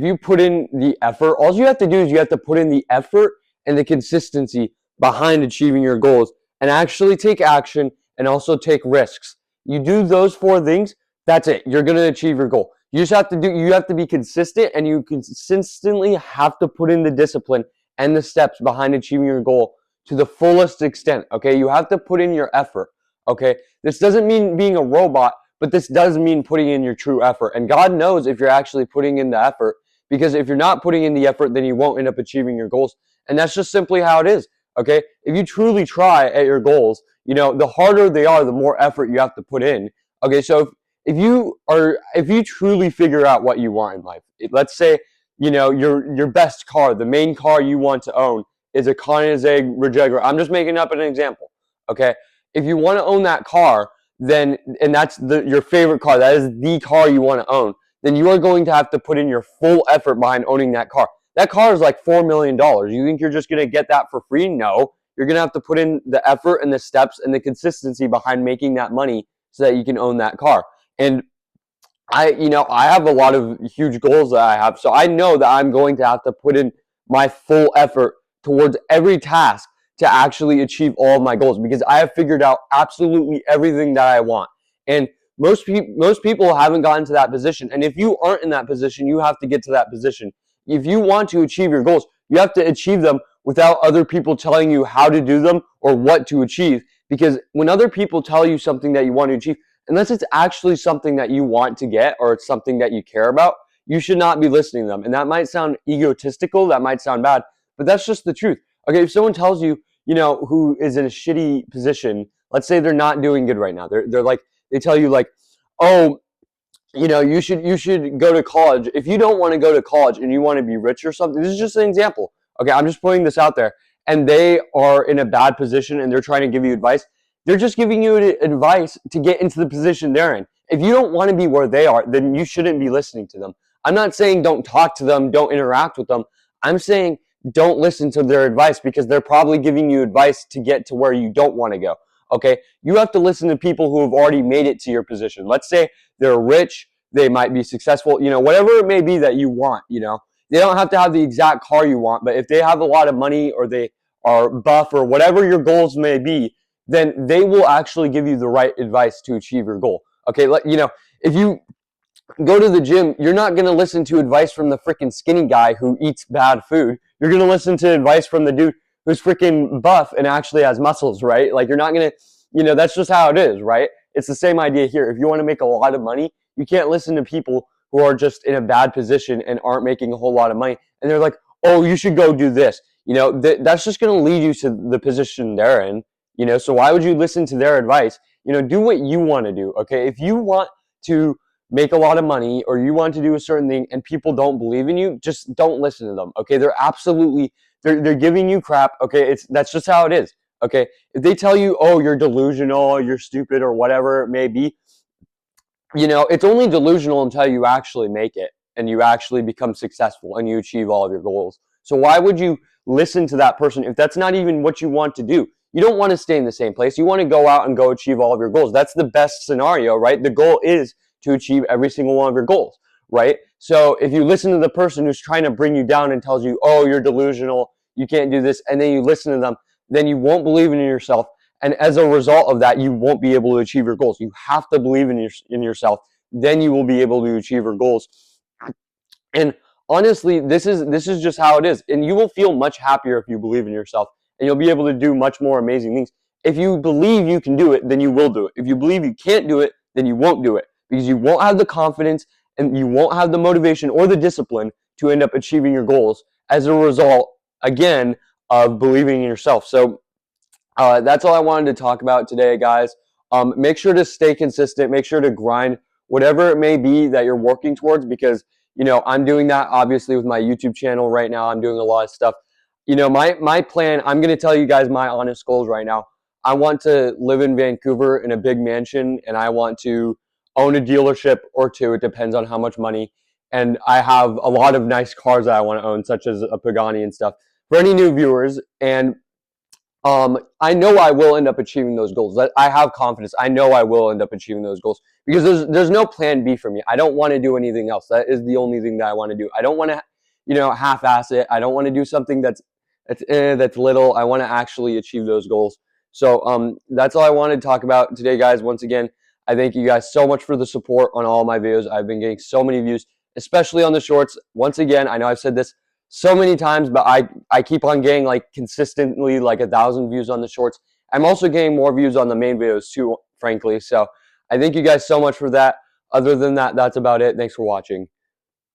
if you put in the effort, all you have to do is you have to put in the effort and the consistency behind achieving your goals and actually take action and also take risks. You do those 4 things, that's it. You're going to achieve your goal. You have to be consistent, and you consistently have to put in the discipline and the steps behind achieving your goal to the fullest extent. Okay. You have to put in your effort. Okay. This doesn't mean being a robot, but this does mean putting in your true effort. And God knows if you're actually putting in the effort, because if you're not putting in the effort, then you won't end up achieving your goals. And that's just simply how it is. Okay. If you truly try at your goals, the harder they are, the more effort you have to put in. Okay. So if you truly figure out what you want in life, let's say, your best car, the main car you want to own is a Koenigsegg Regera. I'm just making up an example. Okay. If you want to own that car, then, and that's your favorite car, that is the car you want to own, then you are going to have to put in your full effort behind owning that car. That car is like $4 million. You think you're just going to get that for free? No. You're going to have to put in the effort and the steps and the consistency behind making that money so that you can own that car. And I have a lot of huge goals that I have. So I know that I'm going to have to put in my full effort towards every task to actually achieve all of my goals, because I have figured out absolutely everything that I want. And most people haven't gotten to that position. And if you aren't in that position, you have to get to that position. If you want to achieve your goals, you have to achieve them without other people telling you how to do them or what to achieve. Because when other people tell you something that you want to achieve, unless it's actually something that you want to get or it's something that you care about, you should not be listening to them. And that might sound egotistical, that might sound bad, but that's just the truth. Okay, if someone tells you, who is in a shitty position, let's say they're not doing good right now. They're like, they tell you like, oh, you should go to college. If you don't want to go to college and you want to be rich or something, this is just an example. Okay, I'm just putting this out there. And they are in a bad position and they're trying to give you advice. They're just giving you advice to get into the position they're in. If you don't want to be where they are, then you shouldn't be listening to them. I'm not saying don't talk to them, don't interact with them. I'm saying don't listen to their advice, because they're probably giving you advice to get to where you don't want to go. Okay, you have to listen to people who have already made it to your position. Let's say they're rich, they might be successful, whatever it may be that you want. They don't have to have the exact car you want, but if they have a lot of money or they are buff or whatever your goals may be, then they will actually give you the right advice to achieve your goal. Okay, if you go to the gym, you're not going to listen to advice from the freaking skinny guy who eats bad food. You're going to listen to advice from the dude who's freaking buff and actually has muscles, right? Like, you're not going to, that's just how it is, right? It's the same idea here. If you want to make a lot of money, you can't listen to people who are just in a bad position and aren't making a whole lot of money. And they're like, oh, you should go do this. That's just going to lead you to the position they're in. So why would you listen to their advice? Do what you want to do. Okay. If you want to make a lot of money or you want to do a certain thing and people don't believe in you, just don't listen to them. Okay. They're giving you crap. Okay. That's just how it is. Okay. If they tell you, oh, you're delusional, you're stupid, or whatever it may be, it's only delusional until you actually make it and you actually become successful and you achieve all of your goals. So why would you listen to that person if that's not even what you want to do? You don't want to stay in the same place. You want to go out and go achieve all of your goals. That's the best scenario, right? The goal is to achieve every single one of your goals, right? So if you listen to the person who's trying to bring you down and tells you, oh, you're delusional, you can't do this, and then you listen to them, then you won't believe in yourself. And as a result of that, you won't be able to achieve your goals. You have to believe in yourself. Then you will be able to achieve your goals. And honestly, this is just how it is. And you will feel much happier if you believe in yourself. And you'll be able to do much more amazing things. If you believe you can do it, then you will do it. If you believe you can't do it, then you won't do it. Because you won't have the confidence and you won't have the motivation or the discipline to end up achieving your goals as a result, again, of believing in yourself. So that's all I wanted to talk about today, guys. Make sure to stay consistent. Make sure to grind whatever it may be that you're working towards, because, I'm doing that obviously with my YouTube channel right now. I'm doing a lot of stuff. My plan, I'm going to tell you guys my honest goals right now. I want to live in Vancouver in a big mansion, and I want to own a dealership or two. It depends on how much money. And I have a lot of nice cars that I want to own, such as a Pagani and stuff. For any new viewers, and I know I will end up achieving those goals. I have confidence. I know I will end up achieving those goals because there's no plan B for me. I don't want to do anything else. That is the only thing that I want to do. I don't want to, half-ass it. I don't want to do something that's little. I want to actually achieve those goals. So that's all I wanted to talk about today, guys. Once again, I thank you guys so much for the support on all my videos. I've been getting so many views, especially on the shorts. Once again, I know I've said this so many times, but I keep on getting like consistently like 1,000 views on the shorts. I'm also getting more views on the main videos too, frankly. So I thank you guys so much for that. Other than that, that's about it. Thanks for watching.